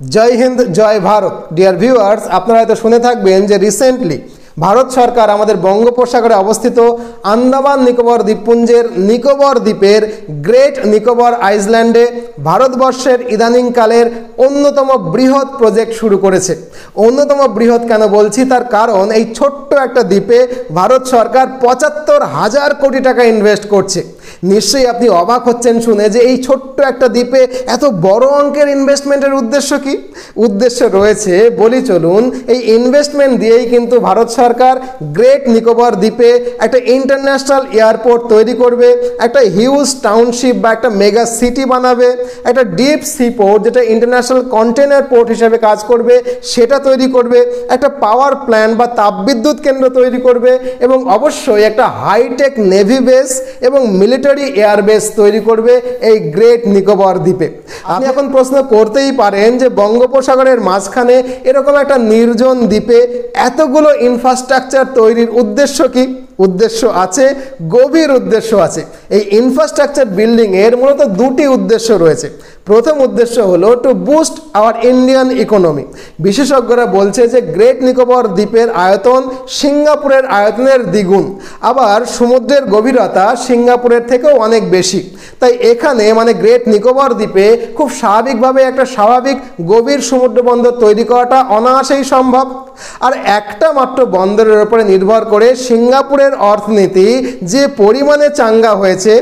জয় হিন্দ, জয় Bharat. Dear viewers, আপনারা হয়তো শুনে থাকবেন যে রিসেন্টলি ভারত সরকার আমাদের বঙ্গোপসাগরে অবস্থিত আন্দামান নিকোবর দ্বীপপুঞ্জের নিকোবর দ্বীপের গ্রেট নিকোবর আইল্যান্ডে ভারতবর্ষের ইদানিংকালের অন্যতম বৃহৎ প্রজেক্ট শুরু করেছে। অন্যতম বৃহৎ কেন বলছি, তার কারণ এই ছোট্ট একটা দ্বীপে ভারত সরকার ৭৫,০০০ কোটি টাকা ইনভেস্ট করছে। নিশ্চয়ই আপনি অবাক হচ্ছেন শুনে যে এই ছোট্ট একটা দ্বীপে এত বড় অঙ্কের ইনভেস্টমেন্টের উদ্দেশ্য কি? উদ্দেশ্য রয়েছে, বলি চলুন। এই ইনভেস্টমেন্ট দিয়েই কিন্তু ভারত সরকার গ্রেট নিকোবর দ্বীপে একটা ইন্টারন্যাশনাল এয়ারপোর্ট তৈরি করবে, একটা হিউজ টাউনশিপ বা একটা মেগা সিটি বানাবে, একটা ডিপ সি পোর্ট যেটা ইন্টারন্যাশনাল কন্টেনার পোর্ট হিসেবে কাজ করবে সেটা তৈরি করবে, একটা পাওয়ার প্ল্যান্ট বা তাপবিদ্যুৎ কেন্দ্র তৈরি করবে এবং অবশ্যই একটা হাইটেক নেভি বেস এবং মিলিটারি এয়ারবেস তৈরি করবে এই গ্রেট নিকোবর দ্বীপে। আপনি এখন প্রশ্ন করতেই পারেন যে বঙ্গোপসাগরের মাঝখানে এরকম একটা নির্জন দ্বীপে এতগুলো ইনফ্রাস্ট্রাকচার তৈরির উদ্দেশ্য কি? উদ্দেশ্য আছে, গভীর উদ্দেশ্য আছে। এই ইনফ্রাস্ট্রাকচার বিল্ডিং এর মূলত দুটি উদ্দেশ্য রয়েছে। প্রথম উদ্দেশ্য হলো two boost hour Indian economy. বিশেষজ্ঞরা বলছে যে গ্রেট নিকোবর দ্বীপের আয়তন সিঙ্গাপুরের আয়তনের দ্বিগুণ, আবার সমুদ্রের গভীরতা সিঙ্গাপুরের থেকেও অনেক বেশি। তাই এখানে গ্রেট নিকোবর দ্বীপে খুব স্বাভাবিকভাবে একটা স্বাভাবিক গভীর সমুদ্র বন্দর তৈরি করাটা অনায়াসেই সম্ভব। আর একটা মাত্র বন্দরের উপরে নির্ভর করে সিঙ্গাপুরের অর্থনীতি যে পরিমাণে চাঙ্গা হয়েছে,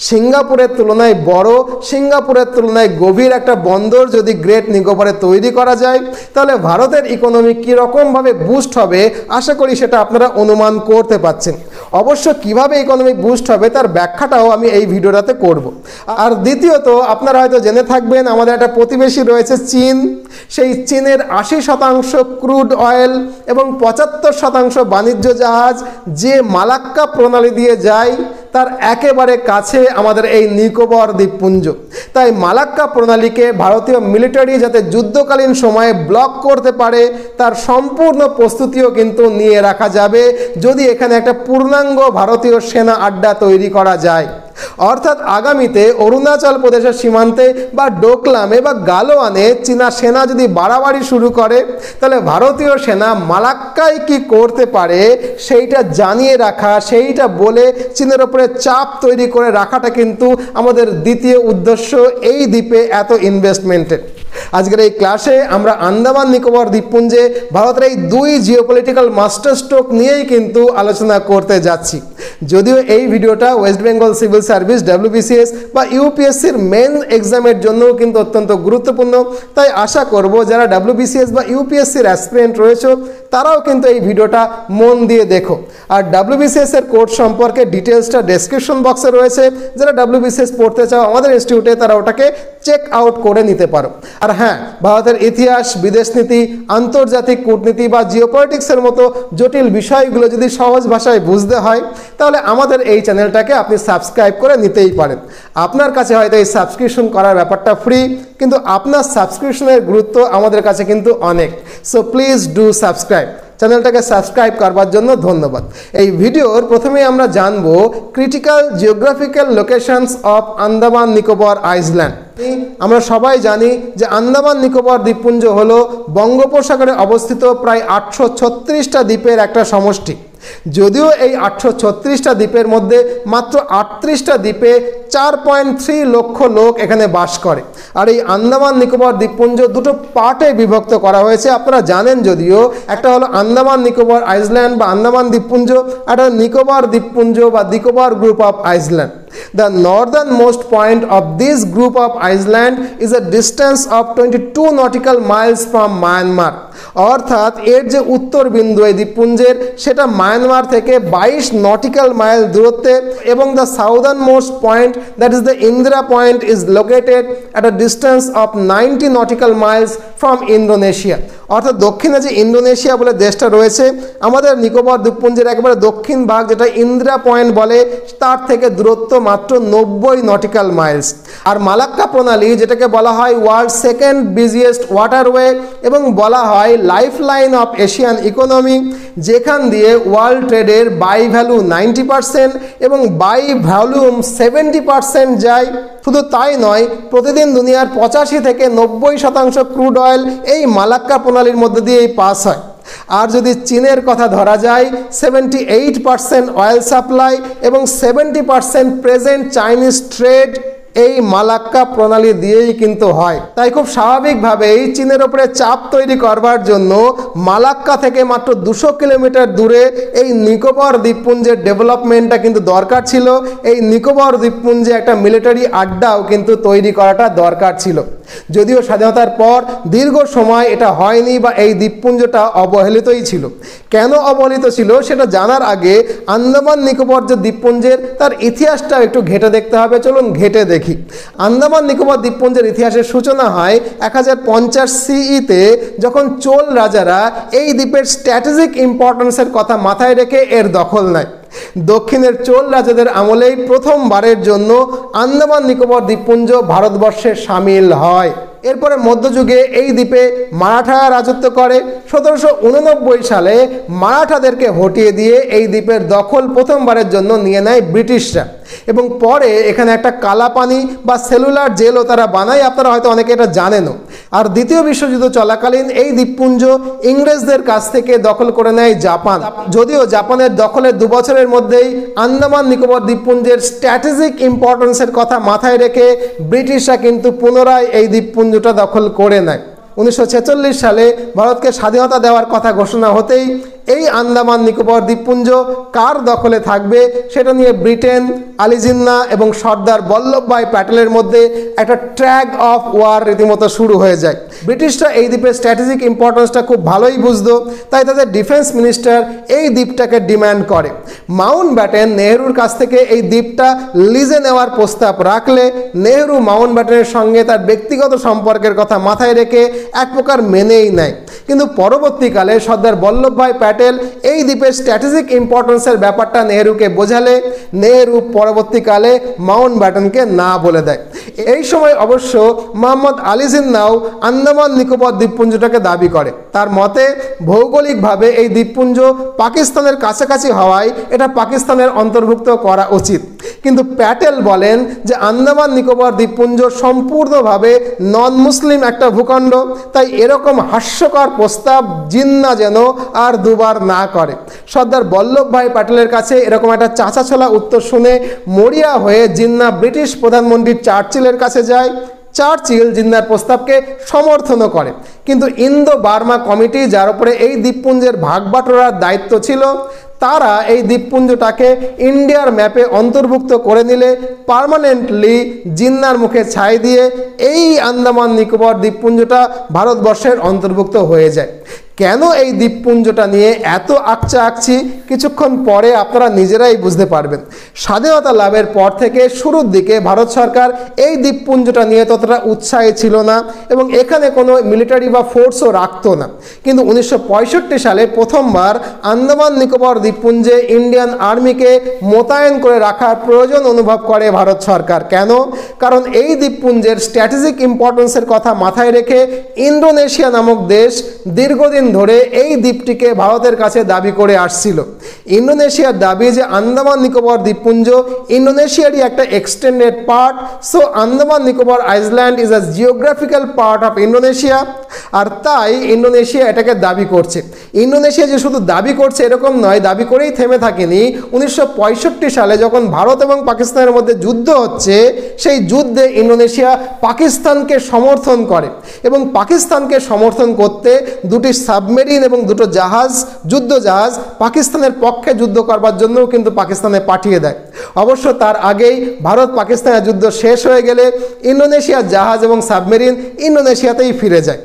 সিঙ্গাপুরের তুলনায় বড়, সিঙ্গাপুরের তুলনায় গভীর একটা বন্দর যদি গ্রেট নিকোবরে তৈরি করা যায়, তাহলে ভারতের ইকোনমি কীরকমভাবে বুস্ট হবে আশা করি সেটা আপনারা অনুমান করতে পারছেন। অবশ্য কিভাবে ইকোনমি বুস্ট হবে তার ব্যাখ্যাটাও আমি এই ভিডিওটাতে করব। আর দ্বিতীয়ত, আপনারা হয়তো জেনে থাকবেন আমাদের একটা প্রতিবেশী রয়েছে চীন। সেই চীনের ৮০% ক্রুড অয়েল এবং ৭৫% বাণিজ্য জাহাজ যে মালাক্কা প্রণালী দিয়ে যায় তার একেবারে কাছে আমাদের এই নিকোবর দ্বীপপুঞ্জ। তাই মালাক্কা প্রণালীকে ভারতীয় মিলিটারি যাতে যুদ্ধকালীন সময়ে ব্লক করতে পারে তার সম্পূর্ণ প্রস্তুতিও কিন্তু নিয়ে রাখা যাবে যদি এখানে একটা পূর্ণাঙ্গ ভারতীয় সেনা আড্ডা তৈরি করা যায়। অর্থাৎ আগামীতে অরুণাচল প্রদেশের সীমান্তে বা ডোকলামে বা গালোয়ানে চীনা সেনা যদি বাড়াবাড়ি শুরু করে, তাহলে ভারতীয় সেনা মালাক্কায় কি করতে পারে সেইটা জানিয়ে রাখা, সেইটা বলে চীনের ওপরে চাপ তৈরি করে রাখাটা কিন্তু আমাদের দ্বিতীয় উদ্দেশ্য এই দ্বীপে এত ইনভেস্টমেন্টের। আজকের এই ক্লাসে আমরা আন্দামান নিকোবর দ্বীপপুঞ্জে ভারতের এই দুই জিওপলিটিক্যাল মাস্টার স্ট্রোক নিয়েই কিন্তু আলোচনা করতে যাচ্ছি। যদিও এই ভিডিওটা West Bengal civil service WBCS বা ইউপিএসসির মেন এক্সামের জন্যও কিন্তু অত্যন্ত গুরুত্বপূর্ণ। তাই আশা করব যারা WBCS বা ইউপিএসসির অ্যাসপিরেন্ট রয়েছে তারাও কিন্তু এই ভিডিওটা মন দিয়ে দেখো। আর WBCS এর কোর্স সম্পর্কে ডিটেলসটা ডেসক্রিপশন বক্সে রয়েছে। যারা WBCS পড়তে চাও আমাদের ইনস্টিটিউটে তারা ওটাকে চেক আউট করে নিতে পারো। আর হ্যাঁ, ভারতের ইতিহাস, বিদেশ নীতি, আন্তর্জাতিক কূটনীতি বা জিওপলিটিক্সের মতো জটিল বিষয়গুলো যদি সহজ ভাষায় বুঝতে হয় তাহলে আমাদের এই চ্যানেলটাকে আপনি সাবস্ক্রাইব করে নিতেই পারেন। আপনার কাছে হয়তো এই সাবস্ক্রিপশন করার ব্যাপারটা ফ্রি, কিন্তু আপনার সাবস্ক্রিপশনের গুরুত্ব আমাদের কাছে কিন্তু অনেক। So please do subscribe. চ্যানেলটাকে সাবস্ক্রাইব করবার জন্য ধন্যবাদ। এই ভিডিওর প্রথমেই আমরা জানবো critical geographical locations of Andaman Nicobar island. আমরা সবাই জানি যে আন্দামান নিকোবর দ্বীপপুঞ্জ হলো বঙ্গোপসাগরে অবস্থিত প্রায় ৮৩৬টা দ্বীপের একটা সমষ্টি। যদিও এই ৮৩৬টা দ্বীপের মধ্যে মাত্র ৩৮টা দ্বীপে ৪.৩ লক্ষ লোক এখানে বাস করে। আর এই আন্দামান নিকোবর দ্বীপপুঞ্জ দুটো পার্টে বিভক্ত করা হয়েছে, আপনারা জানেন। যদিও একটা হলো আন্দামান নিকোবর আইল্যান্ড বা আন্দামান দ্বীপপুঞ্জ, একটা নিকোবর দ্বীপপুঞ্জ বা Nicobar group of island. The northernmost point of this group of island is a distance of 22 nautical miles from Myanmar. অর্থাৎ এর যে উত্তর বিন্দু এই দ্বীপপুঞ্জের সেটা মায়ানমার থেকে 22 নটিক্যাল মাইল দূরত্বে, এবং the southern most point that is the Indira point is located at a distance of 90 nautical Miles from Indonesia. অর্থাৎ দক্ষিণে যে ইন্দোনেশিয়া বলে দেশটা রয়েছে, আমাদের নিকোবর দ্বীপপুঞ্জের একেবারে দক্ষিণ ভাগ যেটা ইন্দিরা পয়েন্ট বলে তার থেকে দূরত্ব মাত্র 90 নটিক্যাল মাইলস। আর মালাক্কা প্রণালী, যেটাকে বলা হয় ওয়ার্ল্ড সেকেন্ড বিজিয়েস্ট ওয়াটারওয়ে এবং বলা হয় life line of Asian economy, যেখান দিয়ে ওয়ার্ল্ড ট্রেডের বাই ভ্যালু 90% এবং বাই ভলিউম 70% যায়। শুধু তাই নয়, প্রতিদিন দুনিয়ার 85 থেকে 90% ক্রুড অয়েল এই মালাক্কা প্রণালীর মধ্যে দিয়েই পাস হয়। আর যদি চীনের কথা ধরা যায়, 78% অয়েল সাপ্লাই এবং 70% প্রেজেন্ট চাইনিজ ট্রেড এই মালাক্কা প্রণালী দিয়েই কিন্তু হয়। তাই খুব স্বাভাবিকভাবেই চীনের ওপরে চাপ তৈরি করবার জন্য মালাক্কা থেকে মাত্র 200 কিলোমিটার দূরে এই নিকোবর দ্বীপপুঞ্জের ডেভেলপমেন্টটা কিন্তু দরকার ছিল। এই নিকোবর দ্বীপপুঞ্জে একটা মিলিটারি আড্ডাও কিন্তু তৈরি করাটা দরকার ছিল। যদিও স্বাধীনতার পর দীর্ঘ সময় এটা হয়নি বা এই দ্বীপপুঞ্জটা অবহেলিতই ছিল। কেন অবহেলিত ছিল সেটা জানার আগে আন্দামান নিকোবর যে দ্বীপপুঞ্জের তার ইতিহাসটা একটু ঘেঁটে দেখতে হবে। চলুন ঘেঁটে দেখি। আন্দামান নিকোবর দ্বীপপুঞ্জের ইতিহাসের সূচনা হয় 1050 সিইতে, যখন চোল রাজারা এই দ্বীপের স্ট্র্যাটেজিক ইম্পর্টেন্সের কথা মাথায় রেখে এর দখল নেয়। দক্ষিণের চোল রাজাদের আমলেই প্রথমবারের জন্য আন্দামান নিকোবর দ্বীপপুঞ্জ ভারতবর্ষে সামিল হয়। এরপরে মধ্যযুগে এই দ্বীপে মারাঠারা রাজত্ব করে। 1789 সালে মারাঠাদেরকে হটিয়ে দিয়ে এই দ্বীপের দখল প্রথমবারের জন্য নিয়ে নেয় ব্রিটিশরা এবং পরে এখানে একটা কালাপানি বা সেলুলার জেলও তারা বানায়। আপনারা হয়তো অনেকে এটা জানেনও। আর দ্বিতীয় বিশ্বযুদ্ধ চলাকালীন এই দ্বীপপুঞ্জ ইংরেজদের কাছ থেকে দখল করে নেয় জাপান। যদিও জাপানের দখলের 2 বছরের মধ্যেই আন্দামান নিকোবর দ্বীপপুঞ্জের স্ট্র্যাটেজিক ইম্পর্টেন্সের কথা মাথায় রেখে ব্রিটিশরা কিন্তু পুনরায় এই দ্বীপপুঞ্জটা দখল করে নেয়। 1946 সালে ভারতকে স্বাধীনতা দেওয়ার কথা ঘোষণা হতেই এই আন্দামান নিকোবর দ্বীপপুঞ্জ কার দখলে থাকবে সেটা নিয়ে ব্রিটেন, আলী জিন্নাহ এবং সর্দার বল্লভভাই প্যাটেলের মধ্যে একটা ট্র্যাগ অফ ওয়ার রীতিমতো শুরু হয়ে যায়। ব্রিটিশরা এই দ্বীপের স্ট্র্যাটেজিক ইম্পর্টেন্সটা খুব ভালোই বুঝতো, তাই তাদের ডিফেন্স মিনিস্টার এই দ্বীপটাকে ডিম্যান্ড করে। মাউন্ট ব্যাটেন নেহরুর কাছ থেকে এই দ্বীপটা লিজে নেওয়ার প্রস্তাব রাখলে নেহরু মাউন্ট ব্যাটেনের সঙ্গে তার ব্যক্তিগত সম্পর্কের কথা মাথায় রেখে এক প্রকার মেনেই নেয়। কিন্তু পরবর্তীকালে সর্দার বল্লভভাই প্যাটেল এই দ্বীপের স্ট্র্যাটেজিক ইম্পর্টেন্সের ব্যাপারটা নেহরুকে বোঝালে নেহরু পরবর্তীকালে মাউন্ট ব্যাটেনকে না বলে দেয়। এই সময় অবশ্য মোহাম্মদ আলী জিন্নাহ আন্দামান নিকোবর দ্বীপপুঞ্জটাকে দাবি করে। তার মতে ভৌগোলিকভাবে এই দ্বীপপুঞ্জ পাকিস্তানের কাছাকাছি হওয়ায় এটা পাকিস্তানের অন্তর্ভুক্ত করা উচিত। কিন্তু প্যাটেল বলেন যে আন্দামান নিকোবর দ্বীপপুঞ্জ সম্পূর্ণভাবে নন মুসলিম একটা ভূখণ্ড, তাই এরকম হাস্যকর প্রস্তাব জিন্নাহ যেন আর দুবার না করে। সর্দার বল্লভভাই প্যাটেলের কাছে এরকম একটা চাঁচাছোলা উত্তর শুনে মরিয়া হয়ে জিন্নাহ ব্রিটিশ প্রধানমন্ত্রী চার্চিলের কাছে যায়। চার্চিল জিন্নাহর প্রস্তাবকে সমর্থনও করে, কিন্তু ইন্দো বার্মা কমিটি, যার উপরে এই দ্বীপপুঞ্জের ভাগবাটোয়ারার দায়িত্ব ছিল, তারা এই দ্বীপপুঞ্জটাকে ইন্ডিয়ার ম্যাপে অন্তর্ভুক্ত করে নিলে পার্মানেন্টলি জিন্নাহর মুখে ছাই দিয়ে এই আন্দামান নিকোবর দ্বীপপুঞ্জটা ভারতবর্ষের অন্তর্ভুক্ত হয়ে যায়। কেন এই দ্বীপপুঞ্জটা নিয়ে এত আকচা আঁকছি কিছুক্ষণ পরে আপনারা নিজেরাই বুঝতে পারবেন। স্বাধীনতা লাভের পর থেকে শুরুর দিকে ভারত সরকার এই দ্বীপপুঞ্জটা নিয়ে ততটা উৎসাহী ছিল না এবং এখানে কোনো মিলিটারি বা ফোর্সও রাখতো না। কিন্তু 1965 সালে প্রথমবার আন্দামান নিকোবর দ্বীপপুঞ্জে ইন্ডিয়ান আর্মিকে মোতায়েন করে রাখার প্রয়োজন অনুভব করে ভারত সরকার। কেন? কারণ এই দ্বীপপুঞ্জের স্ট্র্যাটেজিক ইম্পর্টেন্সের কথা মাথায় রেখে ইন্দোনেশিয়া নামক দেশ দীর্ঘদিন ধরে এই দ্বীপটিকে ভারতের কাছে দাবি করে আসছিল। ইন্দোনেশিয়ার দাবি যে আন্দামান নিকোবর দ্বীপপুঞ্জ ইন্দোনেশিয়ারই একটা extended part, so Andaman Nicobar island is a geographical part of Indonesia, আর তাই ইন্দোনেশিয়া এটাকে দাবি করছে। ইন্দোনেশিয়া যে শুধু দাবি করছে এরকম নয়, দাবি করেই থেমে থাকেনি। 1965 সালে যখন ভারত এবং পাকিস্তানের মধ্যে যুদ্ধ হচ্ছে, সেই যুদ্ধে ইন্দোনেশিয়া পাকিস্তানকে সমর্থন করে এবং পাকিস্তানকে সমর্থন করতে দুটি সাবমেরিন এবং দুটো জাহাজ, যুদ্ধ জাহাজ পাকিস্তানের পক্ষে যুদ্ধ করবার জন্যও কিন্তু পাকিস্তানে পাঠিয়ে দেয়। অবশ্য তার আগেই ভারত পাকিস্তানের যুদ্ধ শেষ হয়ে গেলে ইন্দোনেশিয়ার জাহাজ এবং সাবমেরিন ইন্দোনেশিয়াতেই ফিরে যায়।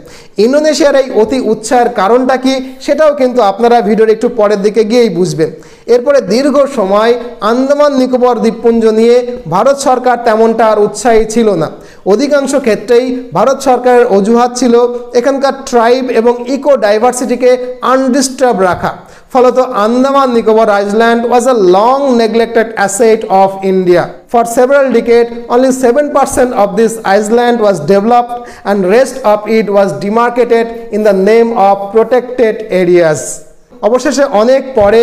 ইন্দোনেশিয়ার এই অতি উৎসাহের কারণটা কি সেটাও কিন্তু আপনারা ভিডিওর একটু পরের দিকে গিয়েই বুঝবেন। এরপরে দীর্ঘ সময় আন্দামান নিকোবর দ্বীপপুঞ্জ নিয়ে ভারত সরকার তেমনটা আর উৎসাহী ছিল না। অধিকাংশ ক্ষেত্রেই ভারত সরকারের অজুহাত ছিল এখানকার ট্রাইব এবং ইকো ডাইভার্সিটিকে আনডিস্টার্ব রাখা। ফলত Andaman Nicobar island was a long neglected asset of India. For several decades, only 7% of this island was developed and rest of it was demarcated in the name of protected areas. অবশেষে অনেক পরে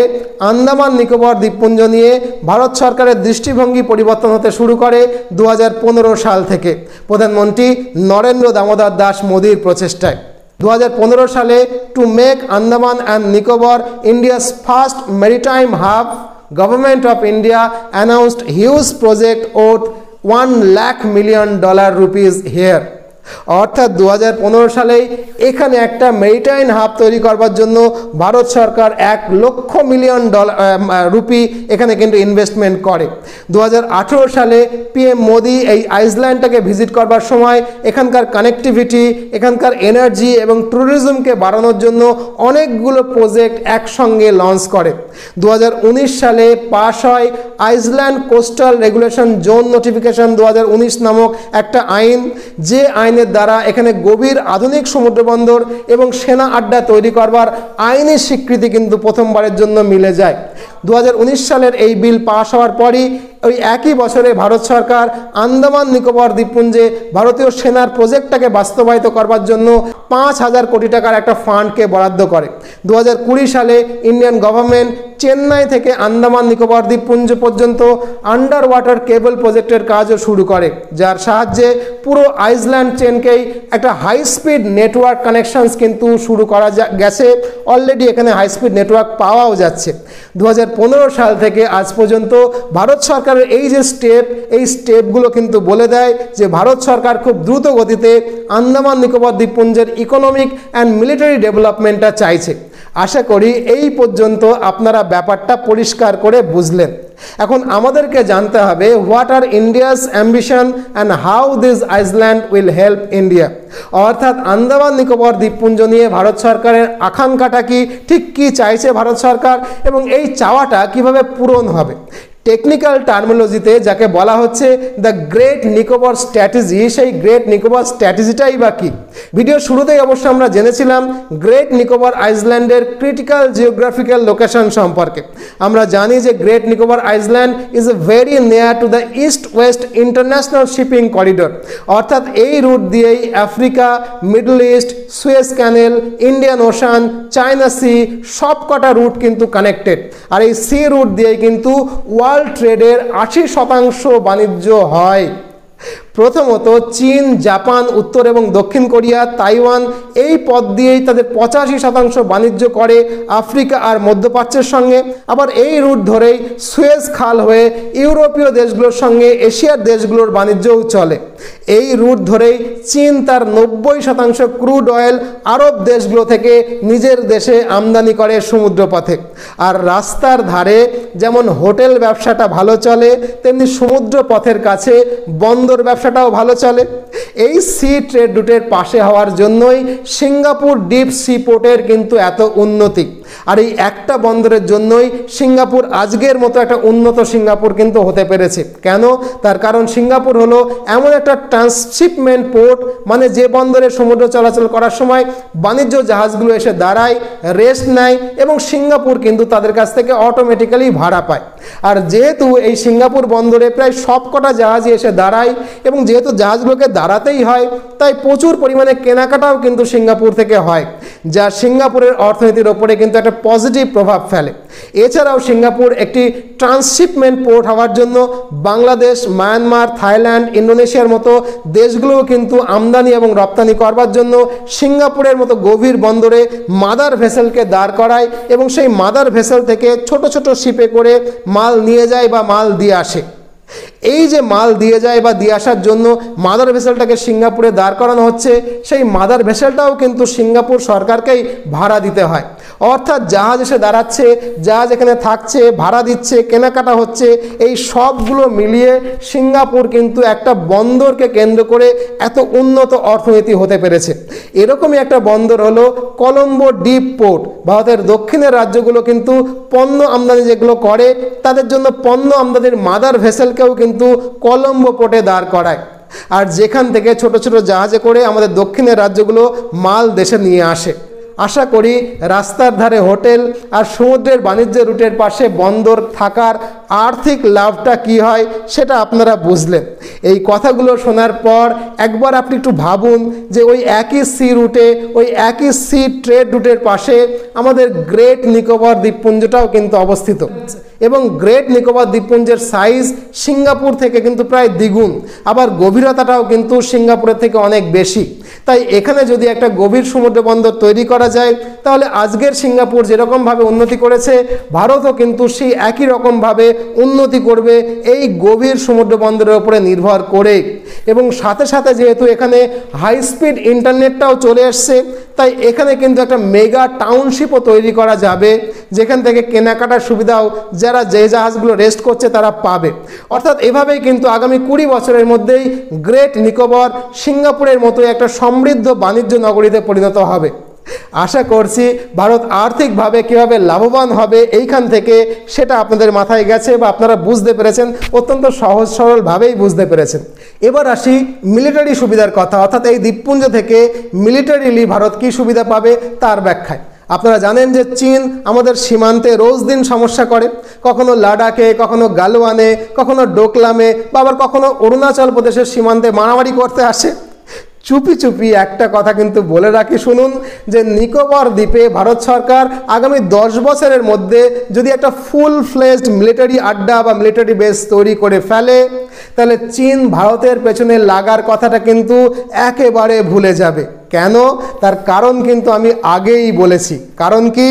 আন্দামান নিকোবর দ্বীপপুঞ্জ নিয়ে ভারত সরকারের দৃষ্টিভঙ্গি পরিবর্তন হতে শুরু করে 2015 সাল থেকে প্রধানমন্ত্রী নরেন্দ্র দামোদর দাস মোদীর প্রচেষ্টায়। 2015 সালে to make Andaman and Nicobar India's first maritime hub, government of India announced huge project worth $1 lakh rupees here. অর্থাৎ 2015 সালেই এখানে একটা মেরিটাইম হাব তৈরি করবার জন্য ভারত সরকার $1 লক্ষ রুপি এখানে কিন্তু ইনভেস্টমেন্ট করে। 2018 সালে পিএম মোদি এই আইল্যান্ডটাকে ভিজিট করবার সময় এখানকার কানেক্টিভিটি, এখানকার এনার্জি এবং ট্যুরিজমকে বাড়ানোর জন্য অনেকগুলো প্রজেক্ট একসঙ্গে লঞ্চ করে। 2019 সালে পাশ হয় island coastal regulation zone notification 2019 নামক একটা আইন, যে আইনের দ্বারা এখানে গভীর আধুনিক সমুদ্রবন্দর এবং সেনা আড্ডা তৈরি করবার আইনি স্বীকৃতি কিন্তু প্রথমবারের জন্য মিলে যায়। 2019 সালের এই বিল পাশ হওয়ার পরই ওই একই বছরে ভারত সরকার আন্দামান নিকোবর দ্বীপপুঞ্জে ভারতীয় সেনার প্রজেক্টটাকে বাস্তবায়িত করবার জন্য 5,000 কোটি টাকার একটা ফান্ডকে বরাদ্দ করে। 2020 সালে ইন্ডিয়ান গভর্নমেন্ট চেন্নাই থেকে আন্দামান নিকোবর দ্বীপপুঞ্জ পর্যন্ত আন্ডার ওয়াটার কেবল প্রজেক্টের কাজও শুরু করে, যার সাহায্যে পুরো আইল্যান্ড চেনকেই একটা হাই স্পিড নেটওয়ার্ক কানেকশনস কিন্তু শুরু করা গেছে। অলরেডি এখানে হাই স্পিড নেটওয়ার্ক পাওয়াও যাচ্ছে। 2015 সাল থেকে আজ পর্যন্ত ভারত সরকারের এই যে এই স্টেপগুলো কিন্তু বলে দেয় যে ভারত সরকার খুব দ্রুত গতিতে আন্দামান নিকোবর দ্বীপপুঞ্জের ইকোনমিক অ্যান্ড মিলিটারি ডেভেলপমেন্টটা চাইছে। আশা করি এই পর্যন্ত আপনারা ব্যাপারটা পরিষ্কার করে বুঝলেন। এখন আমাদেরকে জানতে হবে what are India's ambition and how this island will help India. অর্থাৎ আন্দামান নিকোবর দ্বীপপুঞ্জ নিয়ে ভারত সরকারের আকাঙ্ক্ষাটা কি, ঠিক কী চাইছে ভারত সরকার এবং এই চাওয়াটা কিভাবে পূরণ হবে। টেকনিক্যাল টার্মিনোলজিতে যাকে বলা হচ্ছে দ্য গ্রেট নিকোবর স্ট্র্যাটেজি, সেই গ্রেট নিকোবর স্ট্র্যাটেজিটাই বা কি। ভিডিও শুরুতেই অবশ্য আমরা জেনেছিলাম গ্রেট নিকোবর আইল্যান্ডের ক্রিটিক্যাল জিওগ্রাফিক্যাল লোকেশন সম্পর্কে। আমরা জানি যে great Nicobar island is very near to the east West international shipping corridor, অর্থাৎ এই রুট দিয়েই আফ্রিকা, মিডল ইস্ট, সুয়েজ ক্যানেল, ইন্ডিয়ান ওশান, চায়না সি সবকটা রুট কিন্তু কানেক্টেড। আর এই সি রুট দিয়েই কিন্তু ওয়ার্ল্ড ট্রেডের 80% বাণিজ্য হয়। প্রথমত চীন, জাপান, উত্তর এবং দক্ষিণ কোরিয়া, তাইওয়ান এই পথ দিয়েই তাদের 85% বাণিজ্য করে আফ্রিকা আর মধ্যপ্রাচ্যের সঙ্গে। আবার এই রুট ধরেই সুয়েজ খাল হয়ে ইউরোপীয় দেশগুলোর সঙ্গে এশিয়ার দেশগুলোর বাণিজ্যও চলে। এই রুট ধরেই চীন তার 90% ক্রুড অয়েল আরব দেশগুলো থেকে নিজের দেশে আমদানি করে সমুদ্রপথে। আর রাস্তার ধারে যেমন হোটেল ব্যবসাটা ভালো চলে, তেমনি সমুদ্র পথের কাছে বন্দর ব্যবসাটাও ভালো চলে। এই সি ট্রেড রুটের পাশে হওয়ার জন্যই সিঙ্গাপুর ডিপ সি পোর্টের কিন্তু এত উন্নতি। আর এই একটা বন্দরের জন্যই সিঙ্গাপুর আজকের মতো একটা উন্নত সিঙ্গাপুর কিন্তু হতে পেরেছে। কেন? তার কারণ সিঙ্গাপুর হলো এমন একটা ট্রান্সশিপমেন্ট পোর্ট, মানে যে বন্দরে সমুদ্র চলাচল করার সময় বাণিজ্য জাহাজগুলো এসে দাঁড়ায়, রেস্ট নেয় এবং সিঙ্গাপুর কিন্তু তাদের কাছ থেকে অটোমেটিক্যালি ভাড়া পায়। আর যেহেতু এই সিঙ্গাপুর বন্দরে প্রায় সবকটা জাহাজই এসে দাঁড়ায় এবং যেহেতু জাহাজগুলোকে দাঁড়াতেই হয়, তাই প্রচুর পরিমাণে কেনাকাটাও কিন্তু সিঙ্গাপুর থেকে হয়, যা সিঙ্গাপুরের অর্থনীতির ওপরে কিন্তু একটা পজিটিভ প্রভাব ফেলে। এছাড়াও সিঙ্গাপুর একটি ট্রান্সশিপমেন্ট পোর্ট হওয়ার জন্য বাংলাদেশ, মায়ানমার, থাইল্যান্ড, ইন্দোনেশিয়ার মতো দেশগুলোও কিন্তু আমদানি এবং রপ্তানি করবার জন্য সিঙ্গাপুরের মতো গভীর বন্দরে মাদার ভেসেলকে দাঁড় করায় এবং সেই মাদার ভেসেল থেকে ছোট ছোট শিপে করে মাল নিয়ে যায় বা মাল দিয়ে আসে। এই যে মাল দিয়ে যায় বা দিয়ে আসার জন্য মাদার ভেসেলটাকে সিঙ্গাপুরে দাঁড় করানো হচ্ছে, সেই মাদার ভেসেলটাও কিন্তু সিঙ্গাপুর সরকারকেই ভাড়া দিতে হয়। অর্থাৎ জাহাজ এসে দাঁড়াচ্ছে, জাহাজ এখানে থাকছে, ভাড়া দিচ্ছে, কেনাকাটা হচ্ছে, এই সবগুলো মিলিয়ে সিঙ্গাপুর কিন্তু একটা বন্দরকে কেন্দ্র করে এত উন্নত অর্থনীতি হতে পেরেছে। এরকমই একটা বন্দর হলো কলম্বো ডিপ পোর্ট। ভারতের দক্ষিণের রাজ্যগুলো কিন্তু পণ্য আমদানি যেগুলো করে, তাদের জন্য পণ্য আমদানির মাদার ভেসেলকেও কিন্তু কলম্বো পোর্টে দাঁড় করায়। আর যেখান থেকে ছোট ছোট জাহাজে করে আমাদের দক্ষিণের রাজ্যগুলো মাল দেশে নিয়ে আসে। আশা করি রাস্তার ধারে হোটেল আর সমুদ্রের বাণিজ্য রুটের পাশে বন্দর থাকার আর্থিক লাভটা কি হয় সেটা আপনারা বুঝলেন। এই কথাগুলো শোনার পর একবার আপনি একটু ভাবুন যে ওই একই সি রুটে, ওই একই সি ট্রেড রুটের পাশে আমাদের গ্রেট নিকোবর দ্বীপপুঞ্জটাও কিন্তু অবস্থিত এবং গ্রেট নিকোবর দ্বীপপুঞ্জের সাইজ সিঙ্গাপুর থেকে কিন্তু প্রায় দ্বিগুণ, আবার গভীরতাটাও কিন্তু সিঙ্গাপুরের থেকে অনেক বেশি। তাই এখানে যদি একটা গভীর সমুদ্র বন্দর তৈরি করা যায় তাহলে আজকের সিঙ্গাপুর যেরকমভাবে উন্নতি করেছে ভারতও কিন্তু সেই একই রকমভাবে উন্নতি করবে এই গভীর সমুদ্র বন্দরের উপরে নির্ভর করে। এবং সাথে সাথে যেহেতু এখানে হাই স্পিড ইন্টারনেটটাও চলে এসছে তাই এখানে কিন্তু একটা মেগা টাউনশিপও তৈরি করা যাবে যেখান থেকে কেনাকাটার সুবিধাও যারা যে জাহাজগুলো রেস্ট করছে তারা পাবে। অর্থাৎ এভাবেই কিন্তু আগামী 20 বছরের মধ্যেই গ্রেট নিকোবর সিঙ্গাপুরের মতো একটা সমৃদ্ধ বাণিজ্য নগরীতে পরিণত হবে। আশা করছি ভারত আর্থিকভাবে কীভাবে লাভবান হবে এইখান থেকে সেটা আপনাদের মাথায় গেছে বা আপনারা বুঝতে পেরেছেন, অত্যন্ত সহজ সরলভাবেই বুঝতে পেরেছেন। এবার আসি মিলিটারি সুবিধার কথা, অর্থাৎ এই দ্বীপপুঞ্জ থেকে মিলিটারিলি ভারত কী সুবিধা পাবে তার ব্যাখ্যায়। আপনারা জানেন যে চীন আমাদের সীমান্তে রোজ দিন সমস্যা করে, কখনো লাডাখে, কখনো গালওয়ানে, কখনো ডোকলামে বা আবার কখনো অরুণাচল প্রদেশের সীমান্তে মারামারি করতে আসে। চুপি চুপি একটা কথা কিন্তু বলে রাখি শুনুন, যে নিকোবর দ্বীপে ভারত সরকার আগামী 10 বছরের মধ্যে যদি একটা ফুল ফ্লেজড মিলিটারি আড্ডা বা মিলিটারি বেস তৈরি করে ফেলে তাহলে চীন ভারতের পেছনে লাগার কথাটা কিন্তু একেবারে ভুলে যাবে। কেন? তার কারণ কিন্তু আমি আগেই বলেছি। কারণ কি?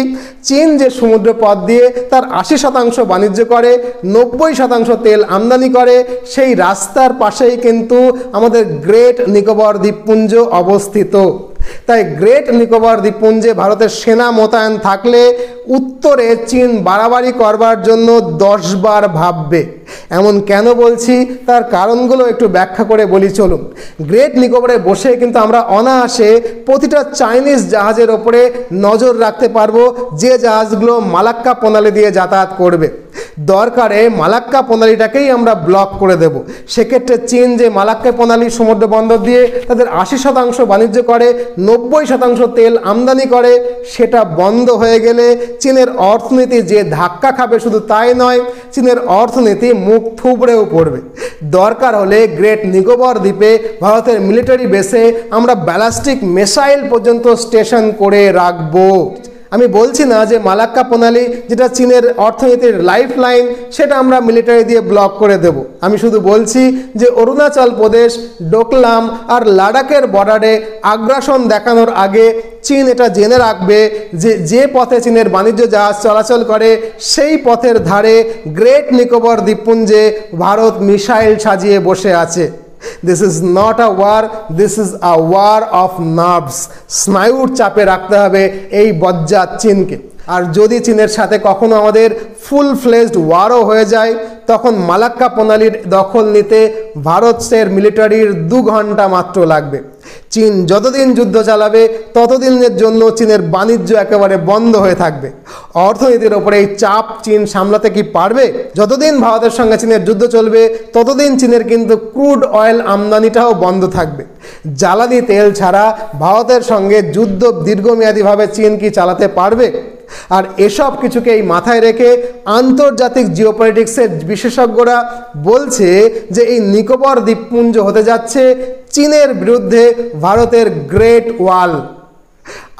চীন যে সমুদ্র পথ দিয়ে তার 80% বাণিজ্য করে, 90% তেল আমদানি করে, সেই রাস্তার পাশেই কিন্তু আমাদের গ্রেট নিকোবর দ্বীপপুঞ্জ অবস্থিত। তাই গ্রেট নিকোবর দ্বীপপুঞ্জে ভারতের সেনা মোতায়েন থাকলে উত্তরে চীন বাড়াবাড়ি করবার জন্য 10 বার ভাববে। এমন কেন বলছি তার কারণগুলো একটু ব্যাখ্যা করে বলি চলুন। গ্রেট নিকোবরে বসে কিন্তু আমরা অনায়াসে প্রতিটা চাইনিজ জাহাজের ওপরে নজর রাখতে পারবো যে জাহাজগুলো মালাক্কা প্রণালী দিয়ে যাতায়াত করবে। দরকারে মালাক্কা প্রণালীটাকেই আমরা ব্লক করে দেব। সেক্ষেত্রে চীন যে মালাক্কা প্রণালী সমুদ্র বন্দর দিয়ে তাদের 80% বাণিজ্য করে, 90% তেল আমদানি করে, সেটা বন্ধ হয়ে গেলে চীনের অর্থনীতি যে ধাক্কা খাবে শুধু তাই নয়, চীনের অর্থনীতি মুখ থুবড়েও পড়বে। দরকার হলে গ্রেট নিকোবর দ্বীপে ভারতের মিলিটারি বেসে আমরা ব্যালিস্টিক মিসাইল পর্যন্ত স্টেশন করে রাখবো। আমি বলছি না যে মালাক্কা প্রণালী যেটা চীনের অর্থনীতির লাইফ লাইন সেটা আমরা মিলিটারি দিয়ে ব্লক করে দেব। আমি শুধু বলছি যে অরুণাচল প্রদেশ, ডোকলাম আর লাদাখের বর্ডারে আগ্রাসন দেখানোর আগে চীন এটা জেনে রাখবে যে যে পথে চীনের বাণিজ্য জাহাজ চলাচল করে সেই পথের ধারে গ্রেট নিকোবর দ্বীপপুঞ্জে ভারত মিসাইল সাজিয়ে বসে আছে। This is not a war, this is a war of nerves. স্নায়ুর চাপে রাখতে হবে এই বজ্জাত চীনকে। আর যদি চীনের সাথে কখনো আমাদের ফুল ফ্লেজড ওয়ারও হয়ে যায় তখন মালাক্কা প্রণালীর দখল নিতে ভারতের মিলিটারির 2 ঘন্টা মাত্র লাগবে। চীন যতদিন যুদ্ধ চালাবে ততদিনের জন্য চীনের বাণিজ্য একেবারে বন্ধ হয়ে থাকবে। অর্থনীতির ওপরে এই চাপ চীন সামলাতে কি পারবে? যতদিন ভারতের সঙ্গে চীনের যুদ্ধ চলবে ততদিন চীনের কিন্তু ক্রুড অয়েল আমদানিটাও বন্ধ থাকবে। জ্বালানি তেল ছাড়া ভারতের সঙ্গে যুদ্ধ দীর্ঘমেয়াদীভাবে চীন কি চালাতে পারবে? আর এসব কিছুকে এই মাথায় রেখে আন্তর্জাতিক জিওপলিটিক্সের বিশেষজ্ঞরা বলছে যে এই নিকোবর দ্বীপপুঞ্জ হতে যাচ্ছে চীনের বিরুদ্ধে ভারতের গ্রেট ওয়াল।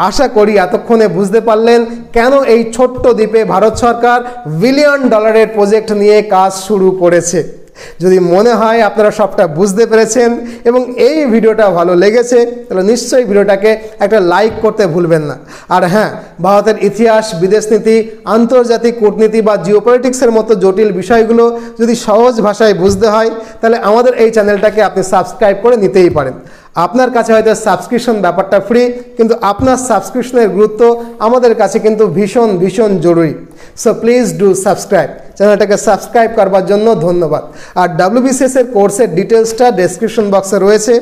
আশা করি এতক্ষণে বুঝতে পারলেন কেন এই ছোট্ট দ্বীপে ভারত সরকার $1 বিলিয়ন প্রজেক্ট নিয়ে কাজ শুরু করেছে। যদি মনে হয় আপনারা সবটা বুঝতে পেরেছেন এবং এই ভিডিওটা ভালো লেগেছে তাহলে নিশ্চয়ই ভিডিওটাকে একটা লাইক করতে ভুলবেন না। আর হ্যাঁ, ভারতের ইতিহাস, বিদেশনীতি, আন্তর্জাতিক কূটনীতি বা জিওপলিটিক্সের মতো জটিল বিষয়গুলো যদি সহজ ভাষায় বুঝতে হয় তাহলে আমাদের এই চ্যানেলটাকে আপনি সাবস্ক্রাইব করে নিতেই পারেন। আপনার কাছে হয়তো সাবস্ক্রিপশন ব্যাপারটা ফ্রি, কিন্তু আপনার সাবস্ক্রিপশনের গুরুত্ব আমাদের কাছে কিন্তু ভীষণ ভীষণ জরুরি। So please do subscribe. চ্যানেলটাকে সাবস্ক্রাইব করবার জন্য ধন্যবাদ। আর WBCS এর কোর্সের ডিটেলসটা ডেসক্রিপশন বক্সে রয়েছে,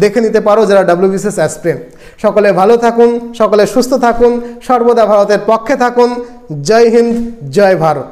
দেখে নিতে পারো যারা WBCS অ্যাসপিরেন্ট। সকলে ভালো থাকুন, সকলে সুস্থ থাকুন, সর্বদা ভারতের পক্ষে থাকুন। জয় হিন্দ, জয় ভারত।